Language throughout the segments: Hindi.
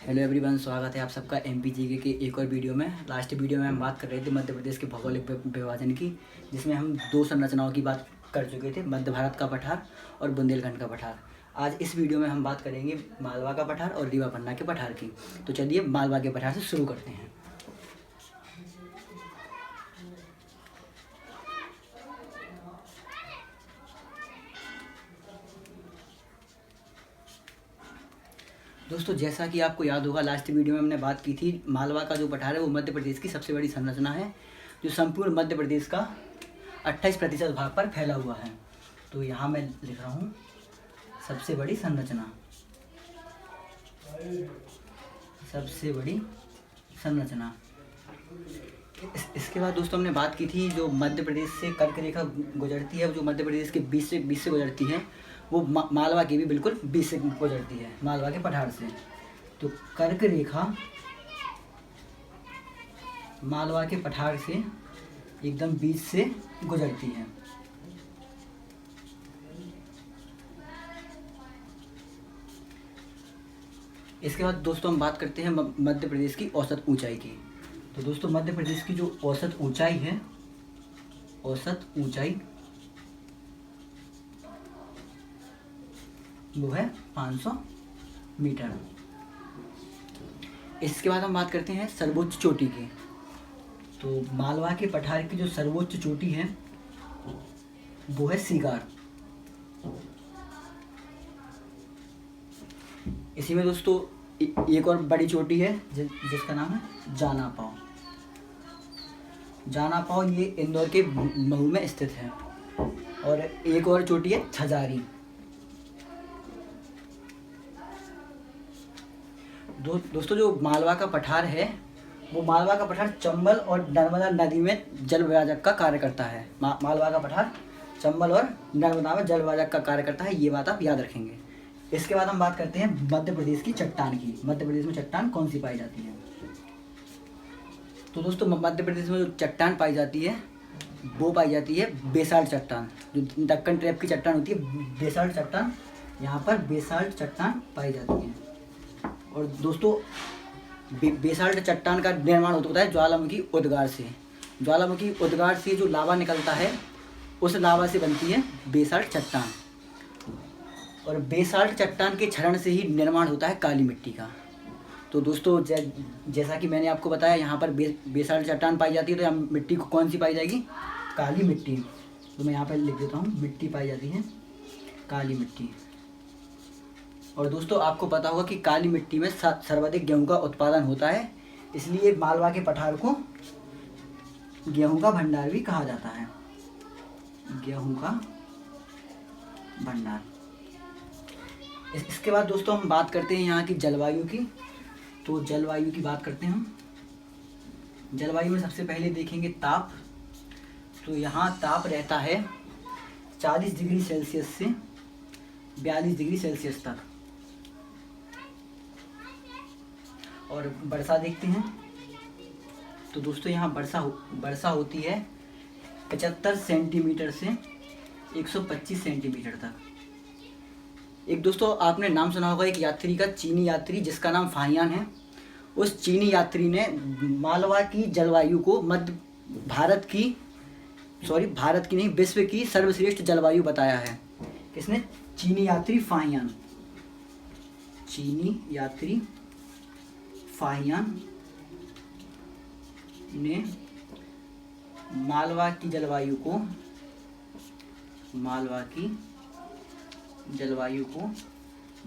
हेलो एवरीवन, स्वागत है आप सबका एमपीजीके के एक और वीडियो में। लास्ट वीडियो में हम बात कर रहे थे मध्य प्रदेश के भौगोलिक विभाजन की, जिसमें हम दो संरचनाओं की बात कर चुके थे, मध्य भारत का पठार और बुंदेलखंड का पठार। आज इस वीडियो में हम बात करेंगे मालवा का पठार और रीवा पन्ना के पठार की। तो चलिए मालवा के पठार से शुरू करते हैं। दोस्तों, जैसा कि आपको याद होगा, लास्ट वीडियो में हमने बात की थी, मालवा का जो पठार है वो मध्य प्रदेश की सबसे बड़ी संरचना है, जो संपूर्ण मध्य प्रदेश का 28% भाग पर फैला हुआ है। तो यहाँ मैं लिख रहा हूँ सबसे बड़ी संरचना, सबसे बड़ी संरचना। इसके बाद दोस्तों हमने बात की थी, जो मध्य प्रदेश से कर्क रेखा गुजरती है, जो मध्य प्रदेश के बीच से गुजरती है, वो मालवा की भी बिल्कुल बीच से गुजरती है, मालवा के पठार से। तो कर्क रेखा मालवा के पठार से एकदम बीच से गुजरती है। इसके बाद दोस्तों हम बात करते हैं मध्य प्रदेश की औसत ऊंचाई की। तो दोस्तों मध्य प्रदेश की जो औसत ऊंचाई है, औसत ऊंचाई वो है 500 मीटर। इसके बाद हम बात करते हैं सर्वोच्च चोटी की। तो मालवा के पठार की जो सर्वोच्च चोटी है वो है सीगार। इसी में दोस्तों एक और बड़ी चोटी है जिसका नाम है जाना पाव। जाना पाव ये इंदौर के महू में स्थित है। और एक और चोटी है छजारी। दोस्तों जो मालवा का पठार है, वो मालवा का पठार चंबल और नर्मदा नदी में जल विभाजक का कार्य करता है। मालवा का पठार चंबल और नर्मदा में जल विभाजक का कार्य करता है, ये बात आप याद रखेंगे। इसके बाद हम बात करते हैं मध्य प्रदेश की चट्टान की। मध्य प्रदेश में चट्टान कौन सी पाई जाती है? तो दोस्तों मध्य प्रदेश में जो चट्टान पाई जाती है वो पाई जाती है बेसाल्ट चट्टान। जो दक्कन ट्रैप की चट्टान होती है बेसाल्ट चट्टान, यहाँ पर बेसाल्ट चट्टान पाई जाती है। और दोस्तों बेसाल्ट चट्टान का निर्माण होता है ज्वालामुखी उद्गार से। ज्वालामुखी उद्गार से जो लावा निकलता है, उस लावा से बनती है बेसाल्ट चट्टान। और बेसाल्ट चट्टान के क्षरण से ही निर्माण होता है काली मिट्टी का। तो दोस्तों जैसा कि मैंने आपको बताया, यहाँ पर बेसाल्ट चट्टान पाई जाती है, तो यहाँ मिट्टी कौन सी पाई जाएगी? काली मिट्टी। तो मैं यहाँ पर लिख देता हूँ, मिट्टी पाई जाती है काली मिट्टी। और दोस्तों आपको पता होगा कि काली मिट्टी में सर्वाधिक गेहूं का उत्पादन होता है, इसलिए मालवा के पठार को गेहूं का भंडार भी कहा जाता है। गेहूं का भंडार। इसके बाद दोस्तों हम बात करते हैं यहाँ की जलवायु की। तो जलवायु की बात करते हैं हम। जलवायु में सबसे पहले देखेंगे ताप। तो यहाँ ताप रहता है 40 डिग्री सेल्सियस से 42 डिग्री सेल्सियस तक। और वर्षा देखते हैं। तो दोस्तों यहाँ वर्षा होती है 75 सेंटीमीटर से 125 सेंटीमीटर तक। एक दोस्तों आपने नाम सुना होगा एक यात्री का, चीनी यात्री जिसका नाम फाहियान है। उस चीनी यात्री ने मालवा की जलवायु को भारत की नहीं, विश्व की सर्वश्रेष्ठ जलवायु बताया है। किसने? चीनी यात्री फाहियान। चीनी यात्री फाहियान ने मालवा की जलवायु को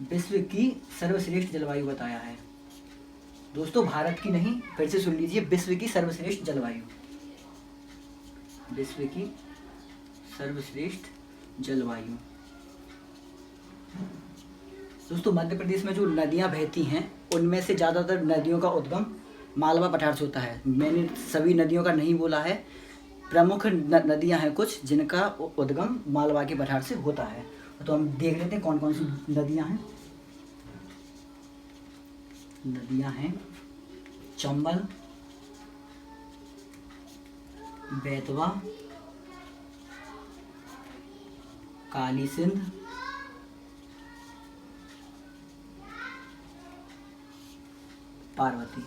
विश्व की सर्वश्रेष्ठ जलवायु बताया है। दोस्तों भारत की नहीं, फिर से सुन लीजिए, विश्व की सर्वश्रेष्ठ जलवायु। विश्व की सर्वश्रेष्ठ जलवायु। दोस्तों मध्य प्रदेश में जो नदियां बहती हैं, उनमें से ज़्यादातर नदियों का उद्गम मालवा पठार से होता है। मैंने सभी नदियों का नहीं बोला है, प्रमुख नदियां हैं कुछ जिनका उद्गम मालवा के पठार से होता है। तो हम देख लेते हैं कौन कौन सी नदियां हैं। नदियां हैं चंबल, बेतवा, काली सिंध, पार्वती।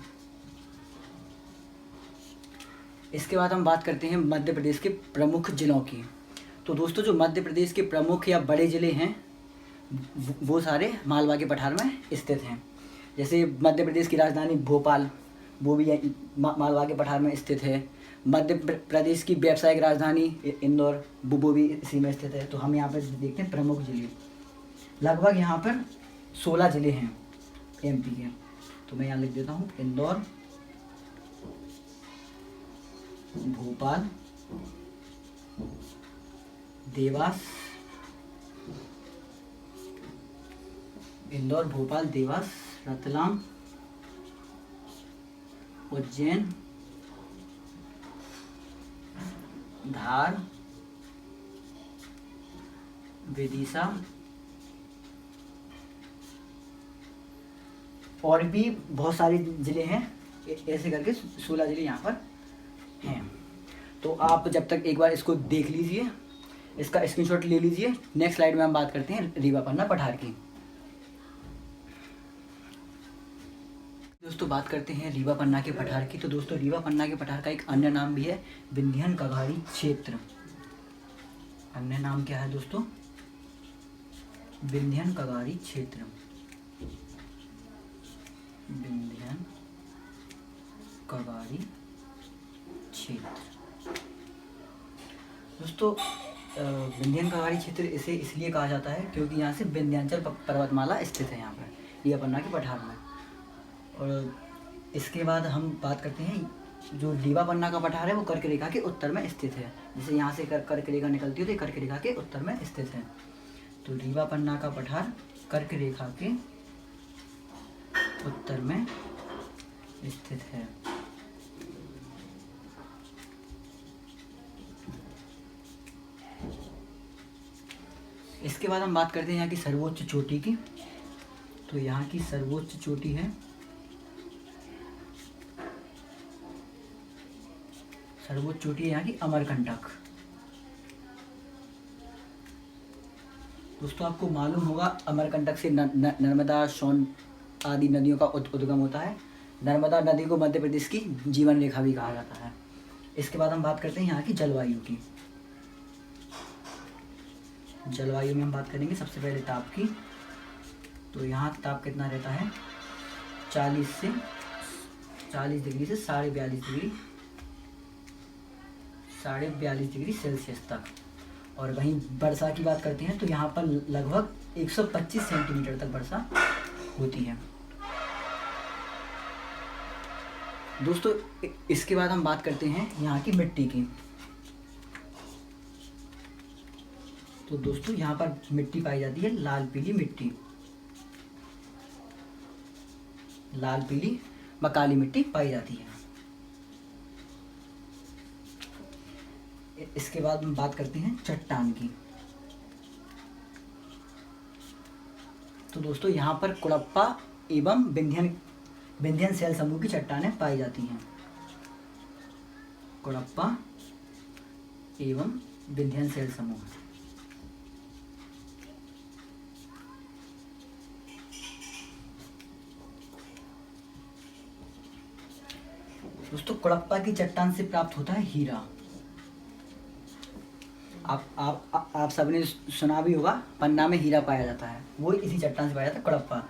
इसके बाद हम बात करते हैं मध्य प्रदेश के प्रमुख जिलों की। तो दोस्तों जो मध्य प्रदेश के प्रमुख या बड़े ज़िले हैं वो सारे मालवा के पठार में स्थित हैं। जैसे मध्य प्रदेश की राजधानी भोपाल, वो भी मालवा के पठार में स्थित है। मध्य प्रदेश की व्यावसायिक राजधानी इंदौर, वो भी इसी में स्थित है। तो हम यहाँ पर देखते हैं प्रमुख जिले। लगभग यहाँ पर 16 ज़िले हैं एमपी के। तो मैं यहाँ लिख देता हूँ इंदौर, भोपाल, देवास, इंदौर, भोपाल, देवास, रतलाम, उज्जैन, धार, विदिशा और भी बहुत सारे ज़िले हैं। ऐसे करके 16 ज़िले यहाँ पर हैं। तो आप जब तक एक बार इसको देख लीजिए, इसका स्क्रीनशॉट ले लीजिए। नेक्स्ट स्लाइड में हम बात करते हैं रीवा पन्ना पठार की। दोस्तों बात करते हैं रीवा पन्ना के पठार की। तो दोस्तों रीवा पन्ना के पठार का एक अन्य नाम भी है विंध्यन कगारी क्षेत्र। अन्य नाम क्या है दोस्तों? विंध्यन कगारी क्षेत्र। विंध्यन कगारी क्षेत्र। दोस्तों विंध्यन कगारी क्षेत्र इसे इसलिए कहा जाता है क्योंकि यहाँ से विंध्याचल पर्वतमाला स्थित है यहाँ पर रीवा पन्ना के पठार में। और इसके बाद हम बात करते हैं जो रीवा पन्ना का पठार है वो कर्क रेखा के उत्तर में स्थित है। जैसे यहाँ से कर्क रेखा निकलती है तो कर्क रेखा के उत्तर में स्थित है। तो रीवा पन्ना का पठार कर्क रेखा के उत्तर में स्थित है। इसके बाद हम बात करते हैं यहाँ की सर्वोच्च चोटी की। तो यहाँ की सर्वोच्च चोटी है, सर्वोच्च चोटी है यहाँ की अमरकंटक। दोस्तों आपको मालूम होगा अमरकंटक से नर्मदा, सोन आदि नदियों का उद्गम होता है। नर्मदा नदी को मध्य प्रदेश की जीवन रेखा भी कहा जाता है। इसके बाद हम बात करते हैं यहाँ की जलवायु की। जलवायु में हम बात करेंगे सबसे पहले ताप की। तो यहाँ ताप कितना रहता है? 40 डिग्री से 42.5 डिग्री सेल्सियस तक। और वहीं वर्षा की बात करते हैं तो यहाँ पर लगभग 125 सेंटीमीटर तक वर्षा होती है। दोस्तों इसके बाद हम बात करते हैं यहाँ की मिट्टी की। तो दोस्तों यहाँ पर मिट्टी पाई जाती है लाल पीली मिट्टी, लाल पीली व काली मिट्टी पाई जाती है। इसके बाद हम बात करते हैं चट्टान की। तो दोस्तों यहाँ पर कुड़प्पा एवं विंध्यन शैल समूह की चट्टानें पाई जाती हैं। कुड़प्पा एवं विंध्यन शैल समूह। दोस्तों कुड़प्पा की चट्टान से प्राप्त होता है हीरा। आप सबने सुना भी होगा पन्ना में हीरा पाया जाता है, वो इसी चट्टान से पाया जाता है कुड़प्पा।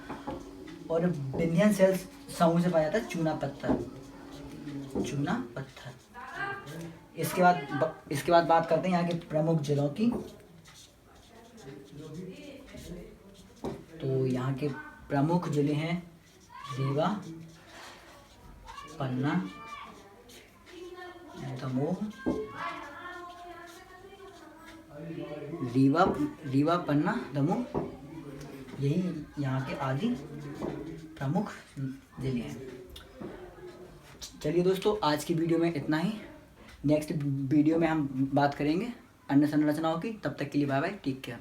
और विंध्यन शैल समूह से पाया जाता है चूना पत्थर। इसके बाद बात करते हैं यहाँ के प्रमुख जिलों की। तो यहाँ के प्रमुख जिले हैं रीवा, पन्ना, दमोह, रीवा, पन्ना, दमोह, यही यहाँ के आदि प्रमुख जिले हैं। चलिए दोस्तों आज की वीडियो में इतना ही। नेक्स्ट वीडियो में हम बात करेंगे अन्य संरचनाओं की। तब तक के लिए बाय बाय, टेक केयर।